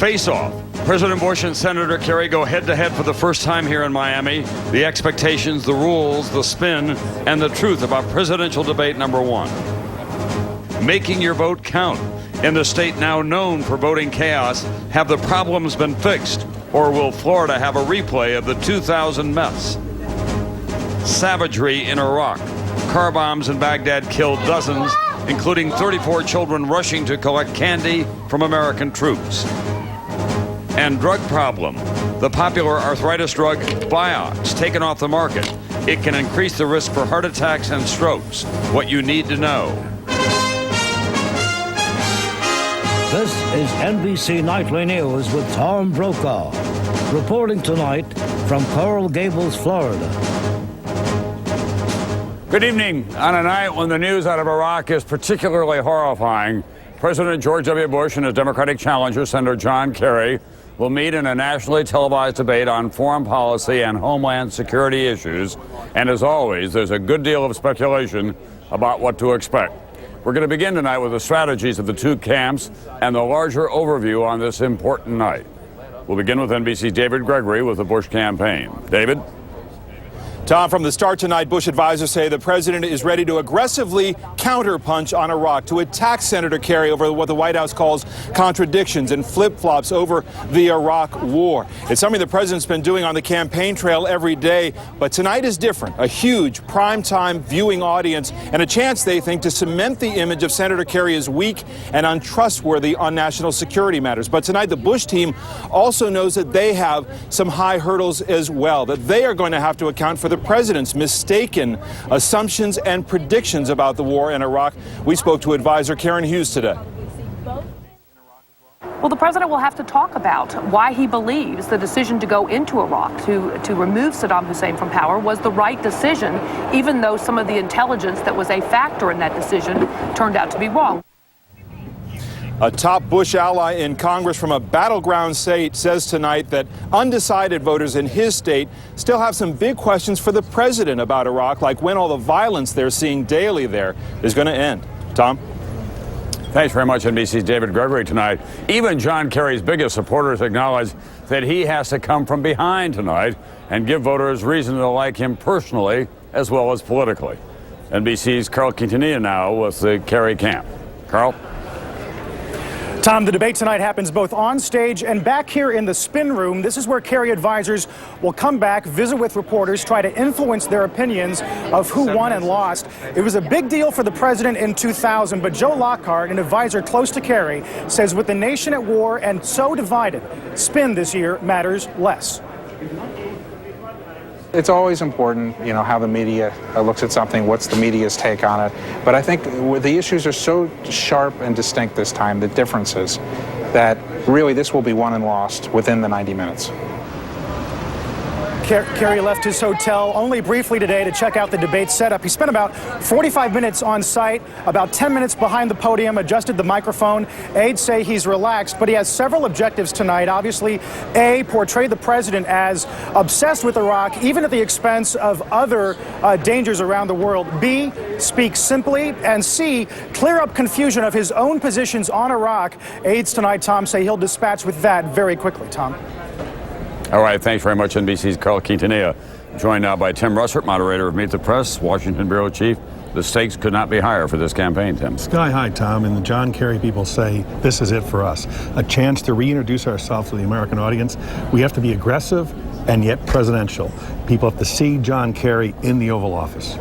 Face-off. President Bush and Senator Kerry go head-to-head for the first time here in Miami. The expectations, the rules, the spin, and the truth about presidential debate number one. Making your vote count. In the state now known for voting chaos, have the problems been fixed? Or will Florida have a replay of the 2000 mess? Savagery in Iraq. Car bombs in Baghdad killed dozens, including 34 children rushing to collect candy from American troops. And drug problem. The popular arthritis drug Vioxx taken off the market. It can increase the risk for heart attacks and strokes. What you need to know. This is Nbc Nightly News with Tom Brokaw, reporting tonight from Coral Gables, Florida. Good evening. On a night when the news out of Iraq is particularly horrifying, President George W. Bush and his Democratic challenger, Senator John Kerry, will meet in a nationally televised debate on foreign policy and homeland security issues. And as always, there's a good deal of speculation about what to expect. We're going to begin tonight with the strategies of the two camps and the larger overview on this important night. We'll begin with NBC's David Gregory with the Bush campaign. David? Tom, from the start tonight, Bush advisors say the president is ready to aggressively counterpunch on Iraq, to attack Senator Kerry over what the White House calls contradictions and flip-flops over the Iraq war. It's something the president's been doing on the campaign trail every day, but tonight is different. A huge primetime viewing audience and a chance, they think, to cement the image of Senator Kerry as weak and untrustworthy on national security matters. But tonight, the Bush team also knows that they have some high hurdles as well, that they are going to have to account for the president's mistaken assumptions and predictions about the war in Iraq. We spoke to advisor Karen Hughes today. Well, the president will have to talk about why he believes the decision to go into Iraq, to remove Saddam Hussein from power, was the right decision, even though some of the intelligence that was a factor in that decision turned out to be wrong. A top Bush ally in Congress from a battleground state says tonight that undecided voters in his state still have some big questions for the president about Iraq, like when all the violence they're seeing daily there is going to end. Tom? Thanks very much, NBC's David Gregory tonight. Even John Kerry's biggest supporters acknowledge that he has to come from behind tonight and give voters reason to like him personally as well as politically. NBC's Carl Quintanilla now with the Kerry camp. Carl? Tom, the debate tonight happens both on stage and back here in the spin room. This is where Kerry advisors will come back, visit with reporters, try to influence their opinions of who won and lost. It was a big deal for the president in 2000, but Joe Lockhart, an advisor close to Kerry, says with the nation at war and so divided, spin this year matters less. It's always important, how the media looks at something, what's the media's take on it. But I think the issues are so sharp and distinct this time, the differences, that really this will be won and lost within the 90 minutes. Kerry left his hotel only briefly today to check out the debate setup. He spent about 45 minutes on site, about 10 minutes behind the podium, adjusted the microphone. Aides say he's relaxed, but he has several objectives tonight. Obviously, A, portray the president as obsessed with Iraq, even at the expense of other dangers around the world. B, speak simply. And C, clear up confusion of his own positions on Iraq. Aides tonight, Tom, say he'll dispatch with that very quickly. Tom? All right, thanks very much, NBC's Carl Quintanilla. Joined now by Tim Russert, moderator of Meet the Press, Washington Bureau Chief. The stakes could not be higher for this campaign, Tim. Sky high, Tom, and the John Kerry people say this is it for us. A chance to reintroduce ourselves to the American audience. We have to be aggressive and yet presidential. People have to see John Kerry in the Oval Office.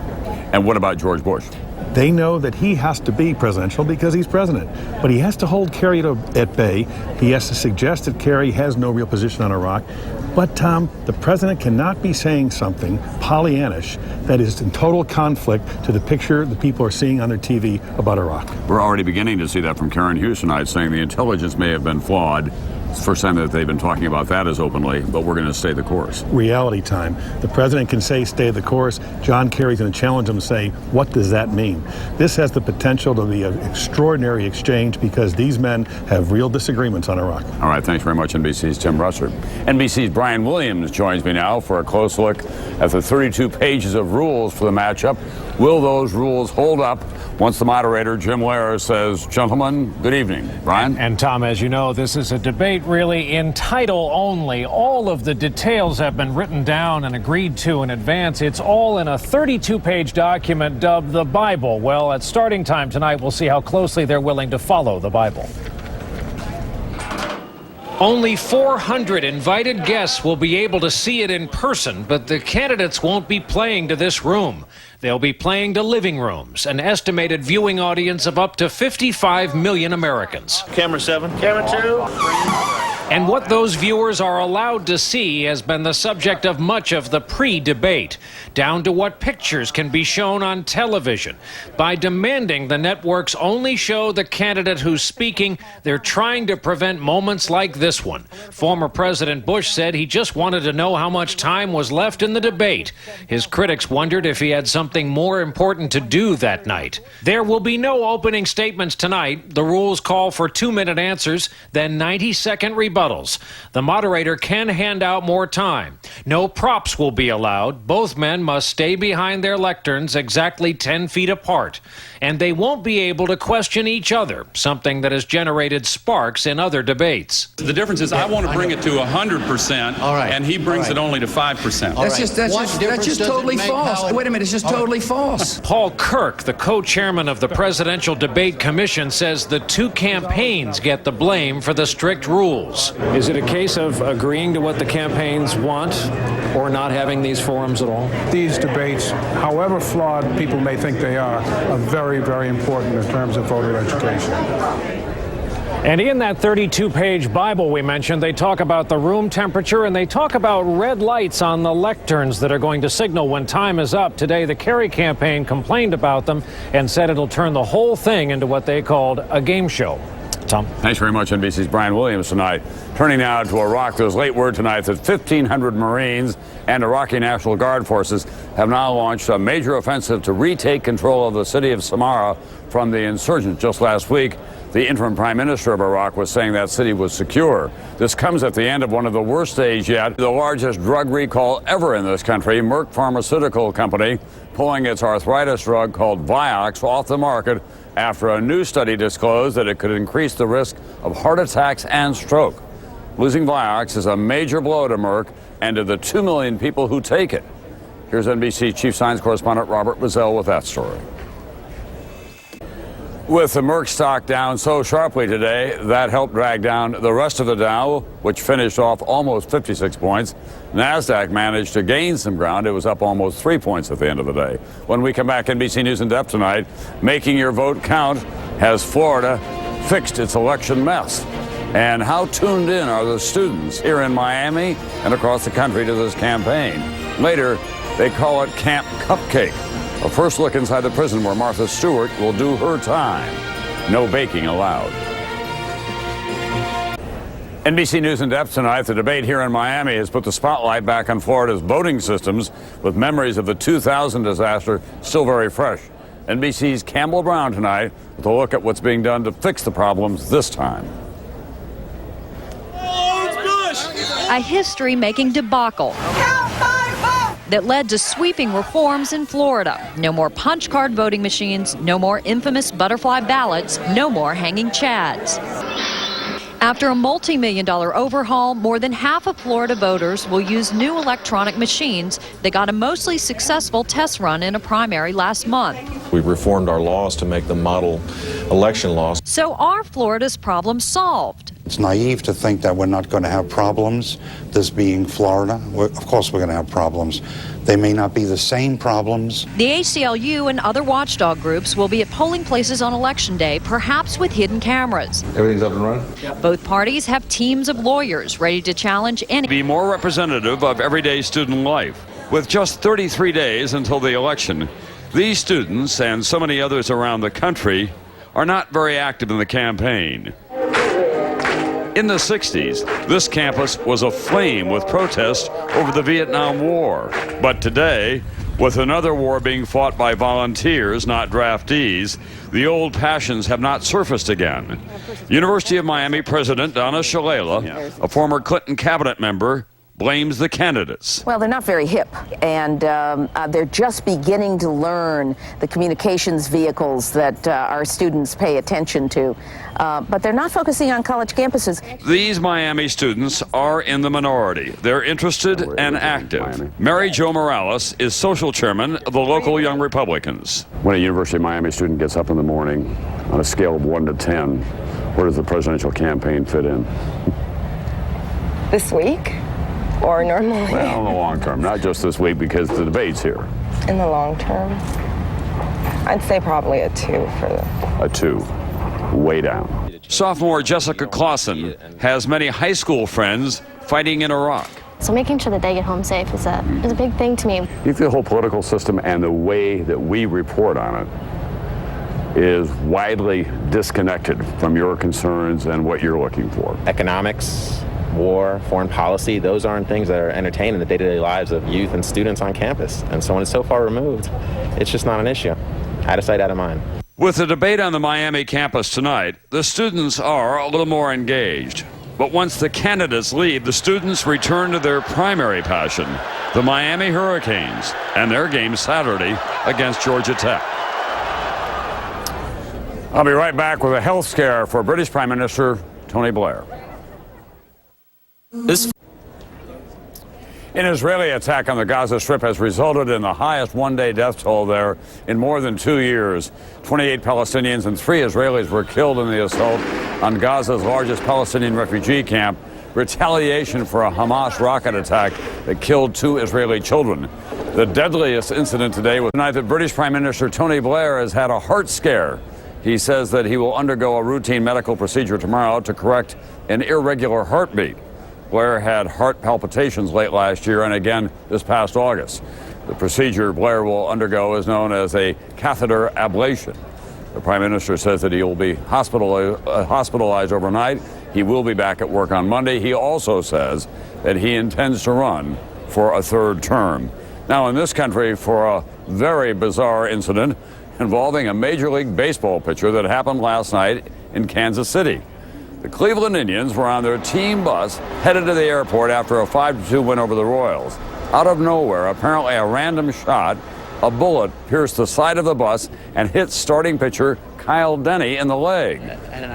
And what about George Bush? They know that he has to be presidential because he's president, but he has to hold Kerry at bay. He has to suggest that Kerry has no real position on Iraq. But, Tom, the president cannot be saying something Pollyannish that is in total conflict to the picture the people are seeing on their TV about Iraq. We're already beginning to see that from Karen Hughes tonight, saying the intelligence may have been flawed. It's the first time that they've been talking about that as openly, but we're going to stay the course. Reality time. The president can say stay the course. John Kerry's going to challenge him and say, what does that mean? This has the potential to be an extraordinary exchange because these men have real disagreements on Iraq. All right, thanks very much, NBC's Tim Russert. NBC's Brian Williams joins me now for a close look at the 32 pages of rules for the matchup. Will those rules hold up Once the moderator, Jim Lehrer, says, gentlemen, good evening. Brian? And Tom, as you know, this is a debate really in title only. All of the details have been written down and agreed to in advance. It's all in a 32-page document dubbed the Bible. Well, at starting time tonight, we'll see how closely they're willing to follow the Bible. Only 400 invited guests will be able to see it in person, but the candidates won't be playing to this room. They'll be playing to living rooms, an estimated viewing audience of up to 55 million Americans. Camera 7. Camera 2. And what those viewers are allowed to see has been the subject of much of the pre-debate, down to what pictures can be shown on television. By demanding the networks only show the candidate who's speaking, they're trying to prevent moments like this one. Former President Bush said he just wanted to know how much time was left in the debate. His critics wondered if he had something more important to do that night. There will be no opening statements tonight. The rules call for 2-minute answers, then 90-second rebuttals. The moderator can hand out more time. No props will be allowed. Both men must stay behind their lecterns exactly 10 feet apart. And they won't be able to question each other, something that has generated sparks in other debates. The difference is I want to bring it to 100%, and he brings it only to 5%. That's just totally false. Wait a minute, it's just totally false. Paul Kirk, the co-chairman of the Presidential Debate Commission, says the two campaigns get the blame for the strict rules. Is it a case of agreeing to what the campaigns want or not having these forums at all? These debates, however flawed people may think they are very, very important in terms of voter education. And in that 32-page Bible we mentioned, they talk about the room temperature and they talk about red lights on the lecterns that are going to signal when time is up. Today, the Kerry campaign complained about them and said it'll turn the whole thing into what they called a game show. Tom? Thanks very much, NBC's Brian Williams tonight. Turning now to Iraq, there's late word tonight that 1,500 Marines and Iraqi National Guard forces have now launched a major offensive to retake control of the city of Samarra from the insurgents. Just last week, the interim prime minister of Iraq was saying that city was secure. This comes at the end of one of the worst days yet. The largest drug recall ever in this country, Merck Pharmaceutical Company pulling its arthritis drug called Vioxx off the market after a new study disclosed that it could increase the risk of heart attacks and stroke. Losing Vioxx is a major blow to Merck and to the 2 million people who take it. Here's NBC Chief Science Correspondent Robert Rizal with that story. With the Merck stock down so sharply today, that helped drag down the rest of the Dow, which finished off almost 56 points. NASDAQ managed to gain some ground. It was up almost 3 points at the end of the day. When we come back, NBC News in Depth tonight, making your vote count. Has Florida fixed its election mess? And how tuned in are the students here in Miami and across the country to this campaign? Later, they call it Camp Cupcake. A first look inside the prison where Martha Stewart will do her time. No baking allowed. NBC News in Depth tonight. The debate here in Miami has put the spotlight back on Florida's voting systems, with memories of the 2000 disaster still very fresh. NBC's Campbell Brown tonight with a look at what's being done to fix the problems this time. A history-making debacle that led to sweeping reforms in Florida. No more punch card voting machines, no more infamous butterfly ballots, no more hanging chads. After a multi-million-dollar overhaul, more than half of Florida voters will use new electronic machines. They got a mostly successful test run in a primary last month. We've reformed our laws to make them model election laws. So are Florida's problems solved? It's naive to think that we're not going to have problems, this being Florida. Of course we're going to have problems. They may not be the same problems. The ACLU and other watchdog groups will be at polling places on Election Day, perhaps with hidden cameras. Everything's up and running? Both parties have teams of lawyers ready to challenge any... Be more representative of everyday student life. With just 33 days until the election, these students and so many others around the country are not very active in the campaign. In the 60s, this campus was aflame with protests over the Vietnam War. But today, with another war being fought by volunteers, not draftees, the old passions have not surfaced again. University of Miami President Donna Shalala, a former Clinton cabinet member, blames the candidates. Well, they're not very hip, and they're just beginning to learn the communications vehicles that our students pay attention to. But they're not focusing on college campuses. These Miami students are in the minority. They're interested and active. Mary Jo Morales is social chairman of the local Young Republicans. When a University of Miami student gets up in the morning, on a scale of 1 to 10, where does the presidential campaign fit in? This week? Or normally? Well, in the long term, not just this week because the debate's here. In the long term? I'd say probably a 2 for the... A 2. Way down. Sophomore Jessica Clausen has many high school friends fighting in Iraq. So making sure that they get home safe is a big thing to me. You think the whole political system and the way that we report on it is widely disconnected from your concerns and what you're looking for? Economics, war, foreign policy, those aren't things that are entertained in the day-to-day lives of youth and students on campus. And so when it's so far removed, it's just not an issue. Out of sight, out of mind. With the debate on the Miami campus tonight, the students are a little more engaged. But once the candidates leave, the students return to their primary passion, the Miami Hurricanes, and their game Saturday against Georgia Tech. I'll be right back with a health scare for British Prime Minister Tony Blair. An Israeli attack on the Gaza Strip has resulted in the highest one-day death toll there in more than 2 years. 28 Palestinians and 3 Israelis were killed in the assault on Gaza's largest Palestinian refugee camp, retaliation for a Hamas rocket attack that killed 2 Israeli children. The deadliest incident today was tonight that British Prime Minister Tony Blair has had a heart scare. He says that he will undergo a routine medical procedure tomorrow to correct an irregular heartbeat. Blair had heart palpitations late last year and again this past August. The procedure Blair will undergo is known as a catheter ablation. The Prime Minister says that he will be hospitalized overnight. He will be back at work on Monday. He also says that he intends to run for a 3rd term. Now, in this country, for a very bizarre incident involving a Major League Baseball pitcher that happened last night in Kansas City. The Cleveland Indians were on their team bus headed to the airport after a 5-2 win over the Royals. Out of nowhere, apparently a random shot, a bullet pierced the side of the bus and hit starting pitcher Kyle Denny in the leg.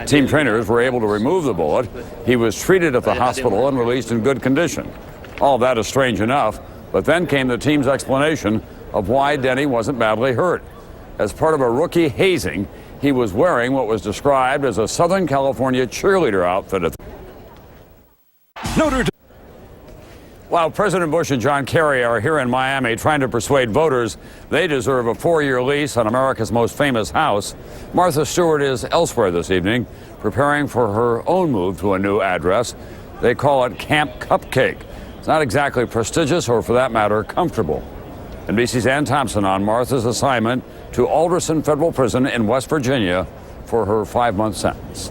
Team trainers were able to remove the bullet. He was treated at the hospital and released in good condition. All that is strange enough, but then came the team's explanation of why Denny wasn't badly hurt. As part of a rookie hazing, he was wearing what was described as a Southern California cheerleader outfit. While President Bush and John Kerry are here in Miami trying to persuade voters they deserve a 4-year lease on America's most famous house, Martha Stewart is elsewhere this evening, preparing for her own move to a new address. They call it Camp Cupcake. It's not exactly prestigious or, for that matter, comfortable. NBC's Ann Thompson on Martha's assignment to Alderson Federal Prison in West Virginia for her 5-month sentence.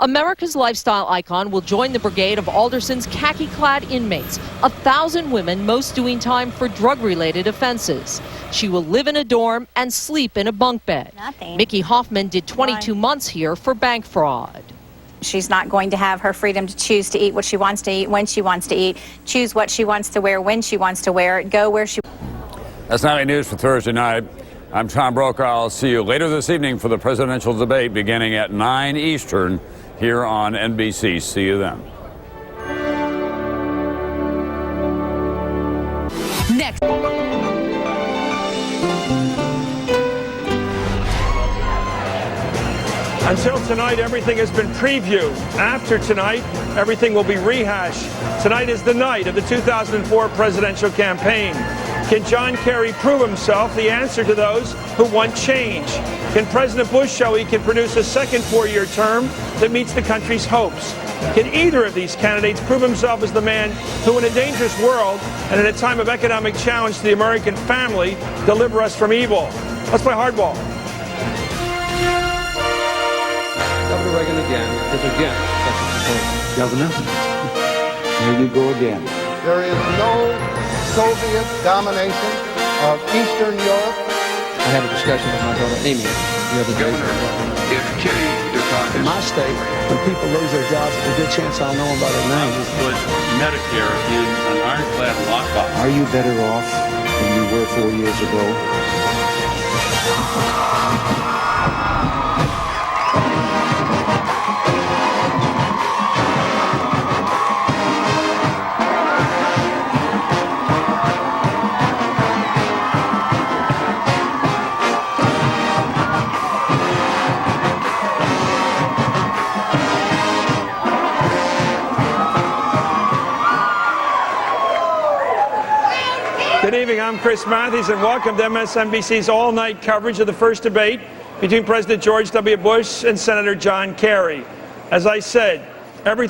America's lifestyle icon will join the brigade of Alderson's khaki-clad inmates, 1,000 women, most doing time for drug-related offenses. She will live in a dorm and sleep in a bunk bed. Mickey Hoffman did 22 months here for bank fraud. She's not going to have her freedom to choose to eat what she wants to eat, when she wants to eat, choose what she wants to wear, when she wants to wear it, go where she... That's Nightly News for Thursday night. I'm Tom Brokaw. I'll see you later this evening for the presidential debate beginning at 9 Eastern here on NBC. See you then. Next. Until tonight, everything has been previewed. After tonight, everything will be rehashed. Tonight is the night of the 2004 presidential campaign. Can John Kerry prove himself the answer to those who want change? Can President Bush show he can produce a second 4-year term that meets the country's hopes? Can either of these candidates prove himself as the man who, in a dangerous world and in a time of economic challenge to the American family, deliver us from evil? Let's play hardball. Governor Reagan again is against Governor, here you go again. There is no Soviet domination of Eastern Europe. I had a discussion with my daughter Amy the other day. Governor, if Kerry departs, my state, when people lose their jobs, there's a good chance I'll know about their I names. would put Medicare in an ironclad lockbox. Are you better off than you were 4 years ago? Good evening, I'm Chris Matthews, and welcome to MSNBC's all-night coverage of the first debate between President George W. Bush and Senator John Kerry. As I said, everything